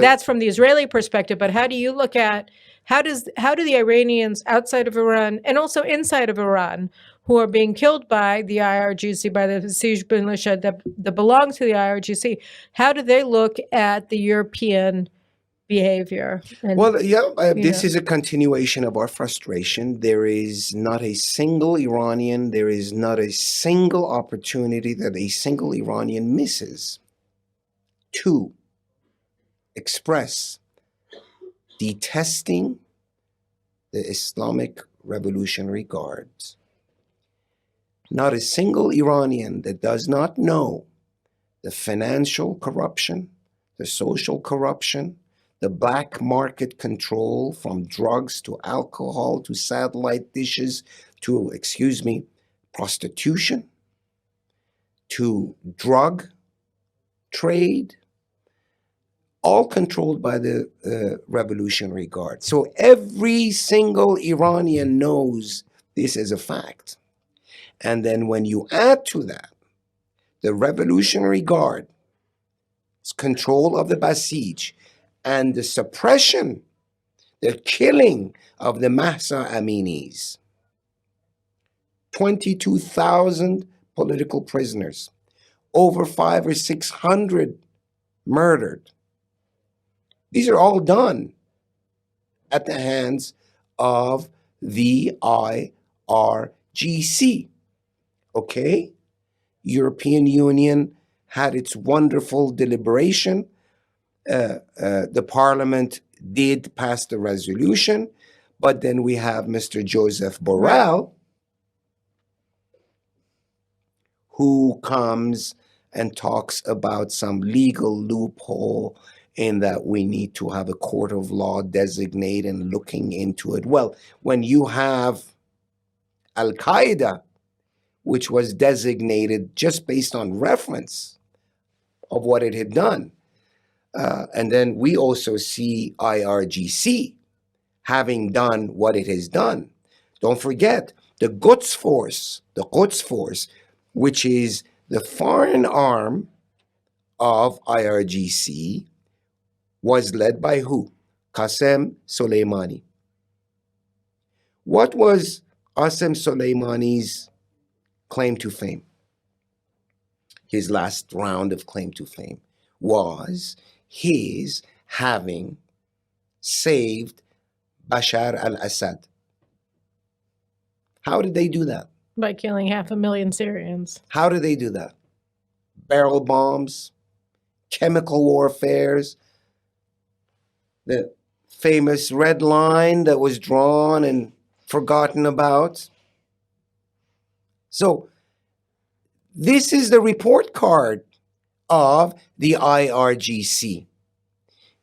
that's from the Israeli perspective. But how do you look at how do the Iranians outside of Iran and also inside of Iran, who are being killed by the IRGC, by the siege militia that belong to the IRGC, how do they look at the European behavior? This is a continuation of our frustration. There is not a single Iranian, there is not a single opportunity that a single Iranian misses to express detesting the Islamic Revolutionary Guards. Not a single Iranian that does not know the financial corruption, the social corruption, the black market control from drugs to alcohol to satellite dishes to, prostitution to drug trade, all controlled by the Revolutionary Guard. So every single Iranian knows this is a fact. And then when you add to that the Revolutionary Guard's control of the Basij and the suppression, the killing of the Mahsa Aminis, 22,000 political prisoners, over 500 or 600 murdered. These are all done at the hands of the IRGC. Okay? European Union had its wonderful deliberation. The parliament did pass the resolution, but then we have Mr. Joseph Borrell, who comes and talks about some legal loophole in that we need to have a court of law designate and looking into it. Well, when you have Al-Qaeda, which was designated just based on reference of what it had done, and then we also see IRGC having done what it has done. Don't forget, the Quds Force, which is the foreign arm of IRGC, was led by who? Qasem Soleimani. What was Qasem Soleimani's claim to fame? His last round of claim to fame was his having saved Bashar al-Assad. How did they do that? By killing 500,000 Syrians. How did they do that? Barrel bombs, chemical warfares, the famous red line that was drawn and forgotten about. So this is the report card of the IRGC.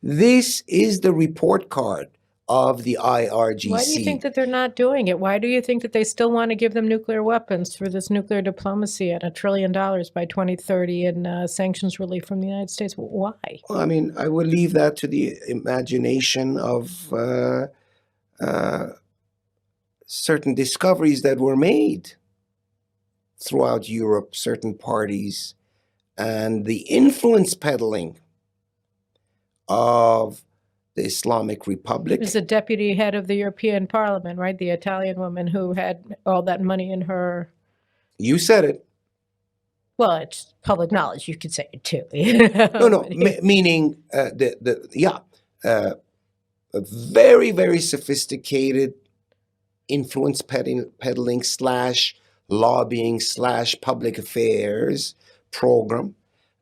This is the report card of the IRGC. Why do you think that they're not doing it? Why do you think that they still want to give them nuclear weapons through this nuclear diplomacy and $1 trillion by 2030 and sanctions relief from the United States? Why? Well, I mean, I would leave that to the imagination of certain discoveries that were made throughout Europe, certain parties, and the influence peddling of the Islamic Republic. Is the deputy head of the European Parliament, right? The Italian woman who had all that money in her. You said it. Well, it's public knowledge. You could say it too. No, meaning a very, very sophisticated influence peddling / lobbying / public affairs program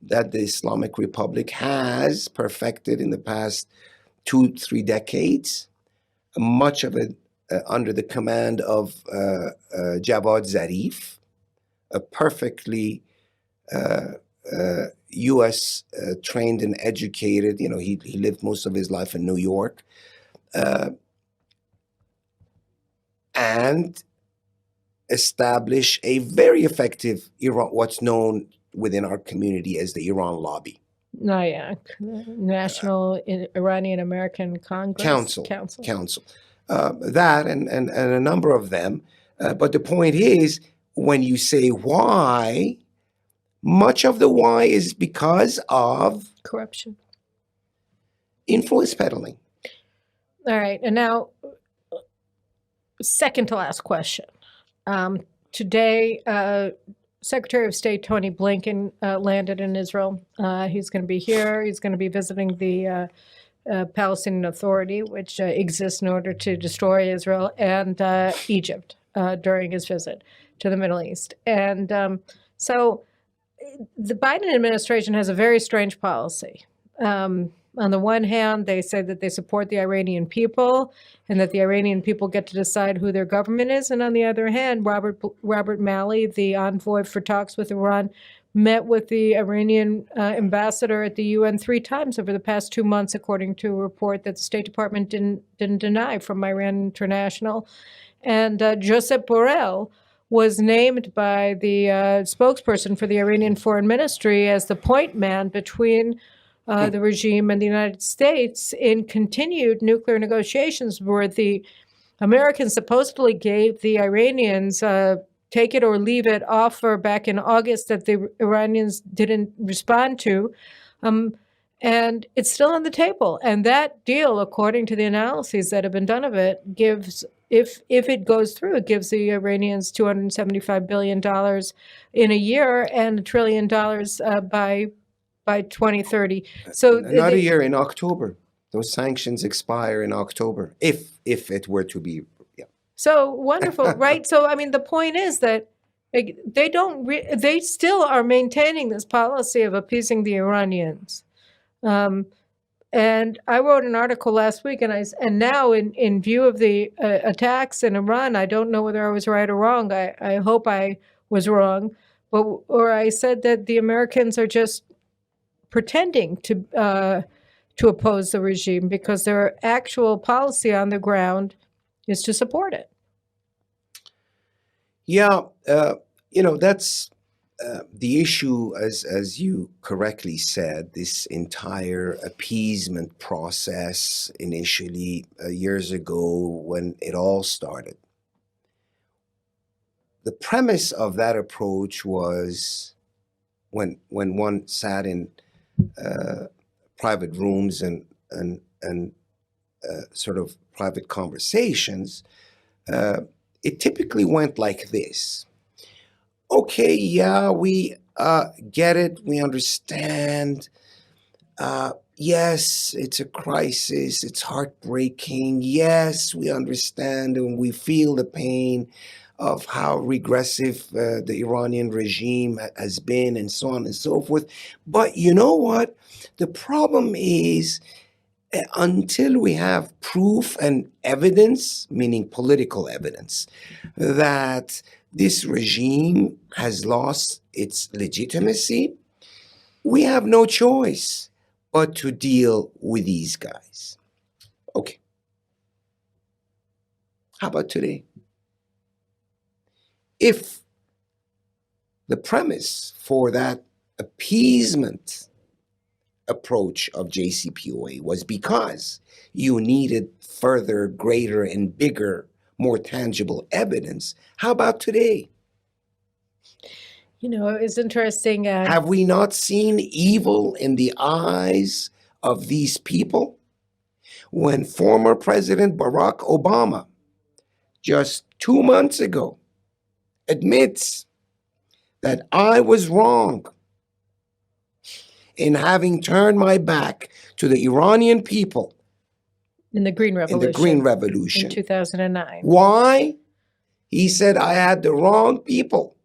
that the Islamic Republic has perfected in the past 2-3 decades, much of it under the command of Javad Zarif, a perfectly U.S. Trained and educated. You know, he lived most of his life in New York, and establish a very effective what's known within our community as the Iran lobby. National Iranian American Congress Council. That and a number of them. But the point is, when you say why, much of the why is because of corruption, influence peddling. All right, and now, second to last question. Today, Secretary of State Tony Blinken landed in Israel. He's going to be here. He's going to be visiting the Palestinian Authority, which exists in order to destroy Israel, and Egypt during his visit to the Middle East. And so the Biden administration has a very strange policy. On the one hand, they say that they support the Iranian people and that the Iranian people get to decide who their government is. And on the other hand, Robert Malley, the envoy for talks with Iran, met with the Iranian ambassador at the UN 3 times over the past 2 months, according to a report that the State Department didn't deny from Iran International. And Josep Borrell was named by the spokesperson for the Iranian Foreign Ministry as the point man between the regime and the United States in continued nuclear negotiations, where the Americans supposedly gave the Iranians take it or leave it offer back in August that the Iranians didn't respond to. And it's still on the table. And that deal, according to the analyses that have been done of it, gives, if it goes through, it gives the Iranians $275 billion in a year and $1 trillion by 2030. So Not a year, in October. Those sanctions expire in October, if it were to be. Yeah. So wonderful, right? So I mean, the point is that they still are maintaining this policy of appeasing the Iranians. And I wrote an article last week, and now in view of the attacks in Iran, I don't know whether I was right or wrong. I hope I was wrong, or I said that the Americans are just pretending to oppose the regime because their actual policy on the ground is to support it. Yeah, that's the issue, as you correctly said. This entire appeasement process initially years ago, when it all started. The premise of that approach was when one sat in private rooms and sort of private conversations, it typically went like this. Okay, yeah, we get it, we understand. Yes, it's a crisis, it's heartbreaking. Yes, we understand and we feel the pain of how regressive the Iranian regime has been, and so on and so forth. But you know what? The problem is, until we have proof and evidence, meaning political evidence, that this regime has lost its legitimacy, we have no choice but to deal with these guys. Okay. How about today? If the premise for that appeasement approach of JCPOA was because you needed further, greater, and bigger, more tangible evidence, how about today? It's interesting. Have we not seen evil in the eyes of these people? When former President Barack Obama, just 2 months ago, admits that I was wrong in having turned my back to the Iranian people in the Green Revolution. In 2009. Why? He said I had the wrong people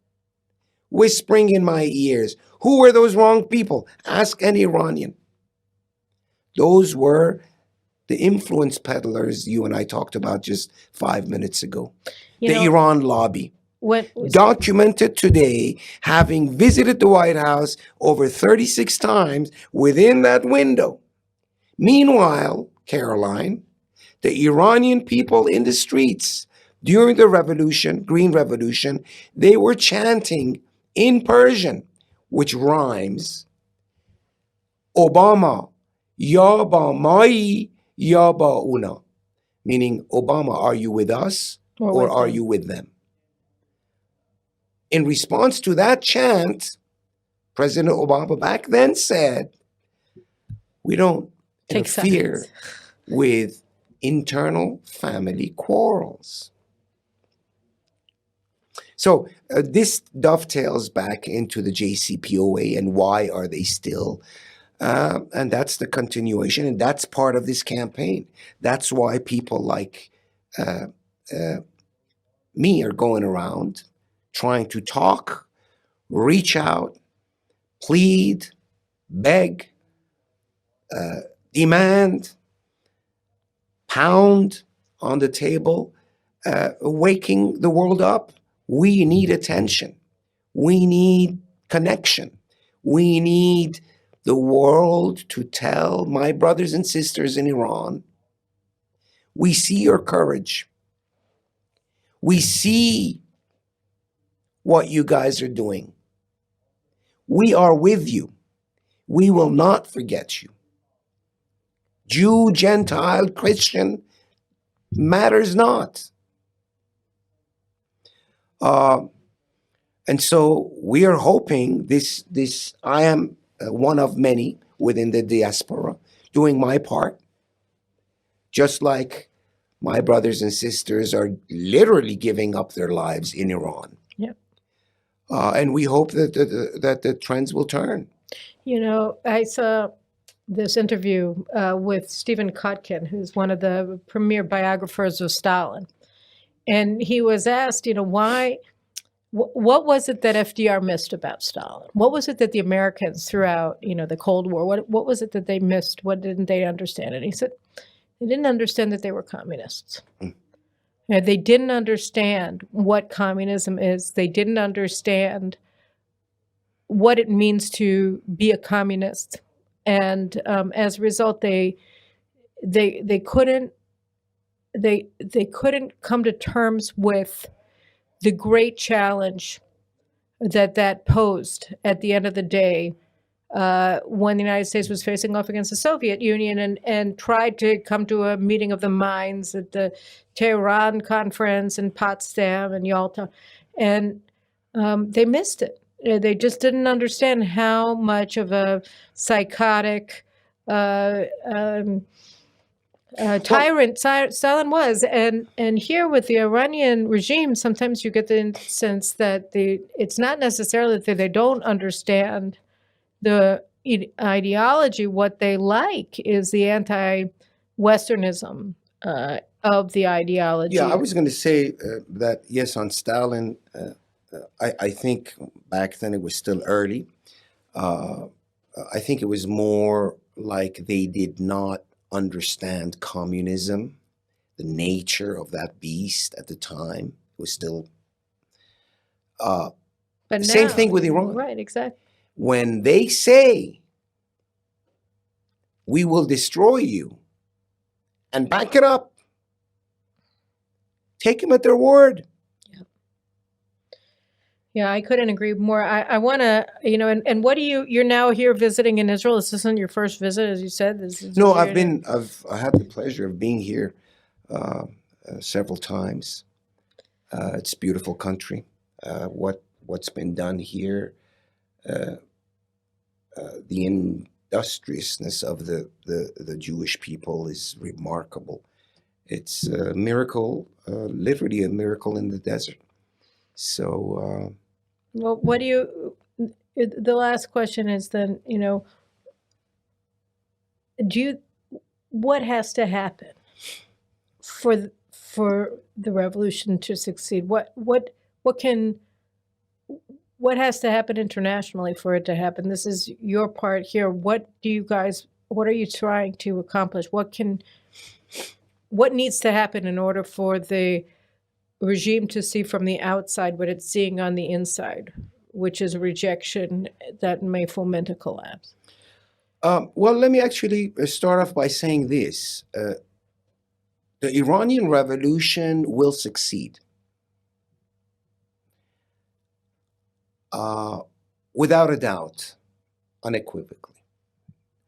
whispering in my ears. Who were those wrong people? Ask any Iranian. Those were the influence peddlers you and I talked about just 5 minutes ago. The Iran lobby. Documented today, having visited the White House over 36 times within that window. Meanwhile, Caroline, the Iranian people in the streets during the revolution, Green Revolution, they were chanting in Persian, which rhymes, Obama, ya ba mai, ya ba una, meaning, Obama, are you with us or are you with them? In response to that chant, President Obama back then said, we don't interfere with internal family quarrels. So this dovetails back into the JCPOA and why are they still, and that's the continuation, and that's part of this campaign. That's why people like me are going around trying to talk, reach out, plead, beg, demand, pound on the table, waking the world up. We need attention. We need connection. We need the world to tell my brothers and sisters in Iran, we see your courage. We see what you guys are doing. We are with you. We will not forget you. Jew, Gentile, Christian, matters not. And so we are hoping this. I am one of many within the diaspora doing my part, just like my brothers and sisters are literally giving up their lives in Iran. Yep. And we hope that the trends will turn. You know, I saw this interview with Stephen Kotkin, who's one of the premier biographers of Stalin. And he was asked, you know, what was it that FDR missed about Stalin? What was it that the Americans throughout, you know, the Cold War, what was it that they missed? What didn't they understand? And he said, they didn't understand that they were communists. You know, they didn't understand what communism is. They didn't understand what it means to be a communist. And as a result, they couldn't come to terms with the great challenge that posed at the end of the day when the United States was facing off against the Soviet Union and tried to come to a meeting of the minds at the Tehran conference and Potsdam and Yalta, and they missed it. They just didn't understand how much of a psychotic tyrant Stalin was, and here with the Iranian regime, sometimes you get the sense that it's not necessarily that they don't understand the ideology. What they like is the anti-Westernism of the ideology. Yeah, I was going to say that yes, on Stalin, I think back then it was still early. I think it was more like they did not understand communism, the nature of that beast at the time. It was still but same now, thing with Iran. right? Exactly. When they say we will destroy you and back it up, take them at their word. Yeah, I couldn't agree more. I want to, you know, and what do you're now here visiting in Israel? This isn't your first visit, as you said. No, I had the pleasure of being here several times. It's a beautiful country. What's been done here, the industriousness of the Jewish people is remarkable. It's a miracle, literally a miracle in the desert. So, well, what do you? The last question is then, you know, what has to happen for the revolution to succeed? What has to happen internationally for it to happen? This is your part here. What are you trying to accomplish? What needs to happen in order for the regime to see from the outside what it's seeing on the inside, which is a rejection that may foment a collapse? Well, let me actually start off by saying this. The Iranian Revolution will succeed. Without a doubt, unequivocally.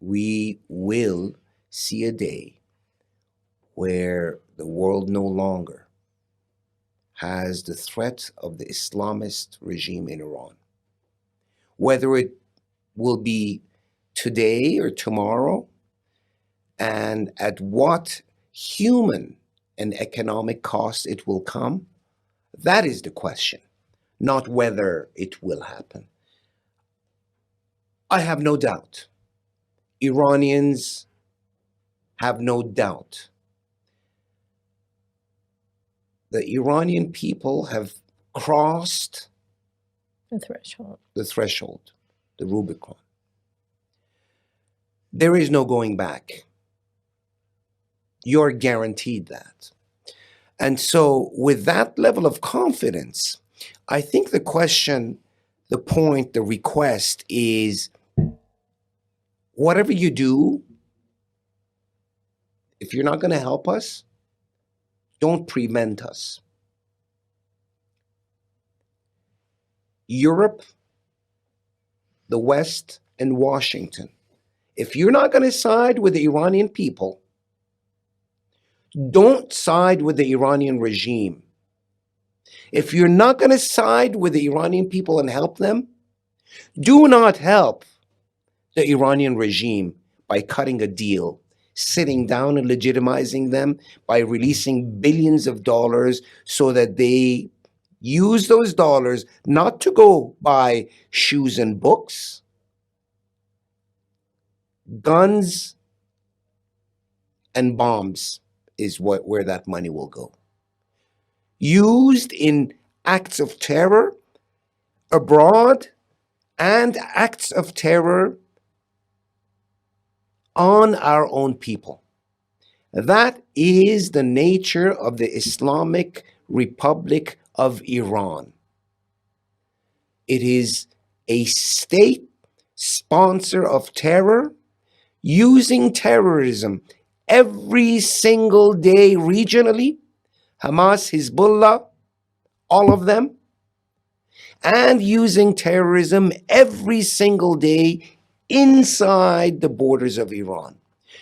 We will see a day where the world no longer has the threat of the Islamist regime in Iran. Whether it will be today or tomorrow, and at what human and economic cost it will come, that is the question, not whether it will happen. I have no doubt. Iranians have no doubt. The Iranian people have crossed The threshold. The Rubicon. There is no going back. You're guaranteed that. And so with that level of confidence, I think the question the point, the request is whatever you do, if you're not going to help us, don't prevent us. Europe, the West, and Washington, if you're not going to side with the Iranian people, don't side with the Iranian regime. If you're not going to side with the Iranian people and help them, do not help the Iranian regime by cutting a deal, sitting down and legitimizing them by releasing billions of dollars so that they use those dollars not to go buy shoes and books, guns and bombs is where that money will go. Used in acts of terror abroad and acts of terror on our own people. That is the nature of the Islamic Republic of Iran. It is a state sponsor of terror, using terrorism every single day regionally, Hamas, Hezbollah, all of them, and using terrorism every single day inside the borders of Iran.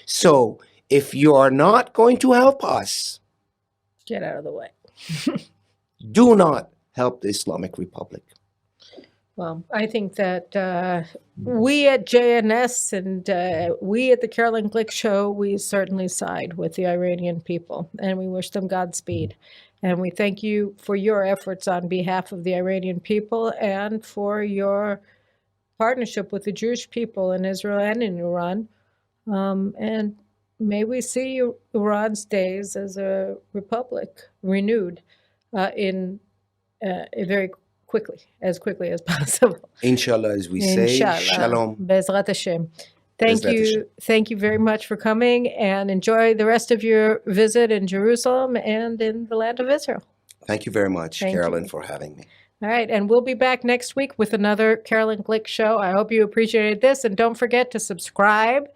So if you are not going to help us, Get out of the way. do not help the Islamic Republic. Well, I think that we at JNS and we at the Carolyn Glick Show, we certainly side with the Iranian people, and we wish them Godspeed. And we thank you for your efforts on behalf of the Iranian people and for your partnership with the Jewish people in Israel and in Iran. And may we see Iran's days as a republic renewed in very quickly as possible. Inshallah, as we say, Inshallah. shalom. Bezrat Hashem. Thank Bezrat you. Hashem. Thank you very much for coming, and enjoy the rest of your visit in Jerusalem and in the land of Israel. Thank you very much, Thank Carolyn, you. for having me. All right, and we'll be back next week with another Carolyn Glick Show. I hope you appreciated this, and don't forget to subscribe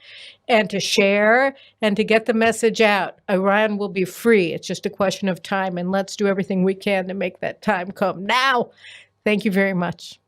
and to share and to get the message out. Iran will be free. It's just a question of time, and let's do everything we can to make that time come now. Thank you very much.